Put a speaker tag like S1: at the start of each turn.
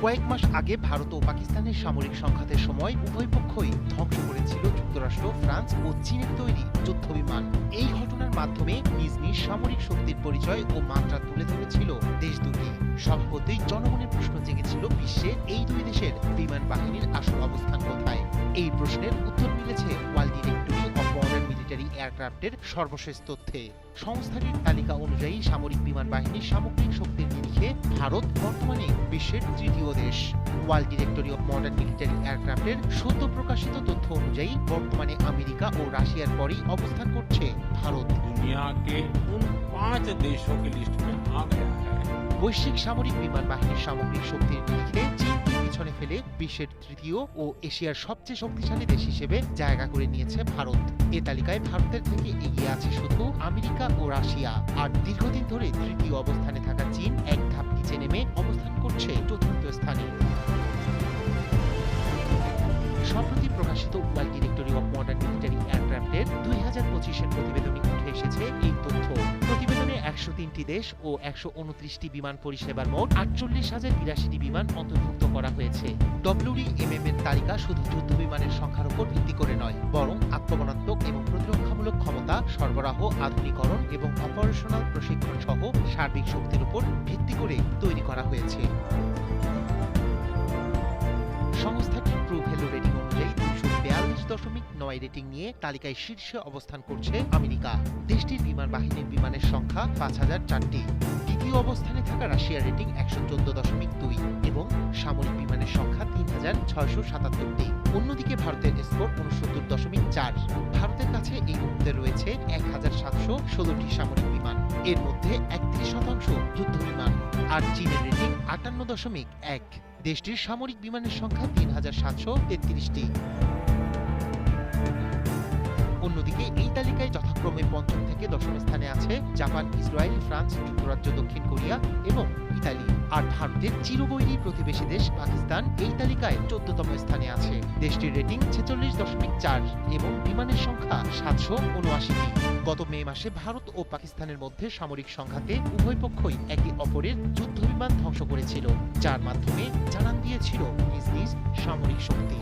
S1: কয়েক মাস আগে ভারত ও পাকিস্তানের সামরিক সংঘাতের সময় উভয় পক্ষই ধ্বংস করেছিল যুক্তরাষ্ট্র, ফ্রান্স ও চীনের তৈরি যুদ্ধবিমান। এই ঘটনার মাধ্যমে নিজ নিজ সামরিক শক্তির পরিচয় ও মাত্রা তুলে ধরেছিল দেশ দুটি। স্বভাবতই জনমনে প্রশ্ন জেগেছিল বিশ্বে এই দুই দেশের বিমান বাহিনীর আসল অবস্থান কোথায়। এই প্রশ্নের উত্তর মিলেছে world directory of modern military এয়ারক্রাফটের সর্বশেষ তথ্যে। সংস্থাটির তালিকা অনুযায়ী সামরিক বিমান বাহিনীর সামগ্রিক শক্তির নিরিখে ভারত বর্তমানে বিশ্বের তৃতীয় দেশ। World directory of modern military এয়ারক্রাফটের সদ্য প্রকাশিত তথ্য অনুযায়ী বর্তমানে আমেরিকা ও রাশিয়ার পরেই অবস্থান করছে ভারত।
S2: दुनिया के उन 5 देशों की लिस्ट में आ गया है।
S1: বৈশ্বিক সামরিক বিমান বাহিনীর সামগ্রিক শক্তির নিরিখে চীনকে পিছনে ফেলে বিশ্বের তৃতীয় ও এশিয়ার সবচেয়ে শক্তিশালী দেশ হিসেবে জায়গা করে নিয়েছে ভারত। এ তালিকায় ভারতের থেকে এগিয়ে আছে শুধু আমেরিকা ও রাশিয়া। আর দীর্ঘদিন ধরে তৃতীয় অবস্থানে থাকা চীন এক ধাপ নিচে নেমে অবস্থান করছে চতুর্থ স্থানে। সম্প্রতি প্রকাশিত world directory of modern military এয়ারক্রাফটের 2025-এর প্রতিবেদনে উঠে এসেছে এই তথ্য। প্রতিবেদনে 103টি দেশ ও 129টি বিমান পরিষেবার মোট 48,082টি বিমান অন্তর্ভুক্ত করা হয়েছে। WDMM এর তালিকা শুধু যুদ্ধ বিমানের সংখ্যার উপর ভিত্তি করে নয়, বরং আক্রমণাত্মক এবং প্রতিরক্ষামূলক ক্ষমতা, সরবরাহ, আধুনিকরণ এবং অপারেশনাল প্রশিক্ষণ সহ সার্বিক শক্তির উপর ভিত্তি করে তৈরি করা হয়েছে। সংস্থাটির ট্রু ভ্যালু রেটিং অনুযায়ী 242.9 রেটিং নিয়ে তালিকায় শীর্ষে অবস্থান করছে আমেরিকা। দেশটির বিমান বাহিনীর বিমানের সংখ্যা 5,004টি। দ্বিতীয় অবস্থানে থাকা রাশিয়ার রেটিং 114.2 এবং সামরিক বিমানের সংখ্যা 3,677টি। অন্যদিকে ভারতের স্কোর 69.4। ভারতের কাছে এই মুহূর্তে রয়েছে 1,716টি সামরিক বিমান, এর মধ্যে 31% যুদ্ধ বিমান। আর চীনের রেটিং 58.1। দেশটির সামরিক বিমানের সংখ্যা 3,733টি। অন্যদিকে এই তালিকায় যথাক্রমে পঞ্চম থেকে দশম স্থানে আছে জাপান, ইসরায়েল, ফ্রান্স, যুক্তরাজ্য, দক্ষিণ কোরিয়া এবং ইতালি। আর ভারতের চিরবৈরী প্রতিবেশী দেশ পাকিস্তান এই তালিকায় 14তম স্থানে আছে। দেশটির রেটিং 46.4 এবং বিমানের সংখ্যা 779টি। গত মে মাসে ভারত ও পাকিস্তানের মধ্যে সামরিক সংঘাতে উভয় পক্ষই একে অপরের যুদ্ধবিমান ধ্বংস করেছিল, যার মাধ্যমে জানান দিয়েছিল নিজ নিজ সামরিক শক্তি।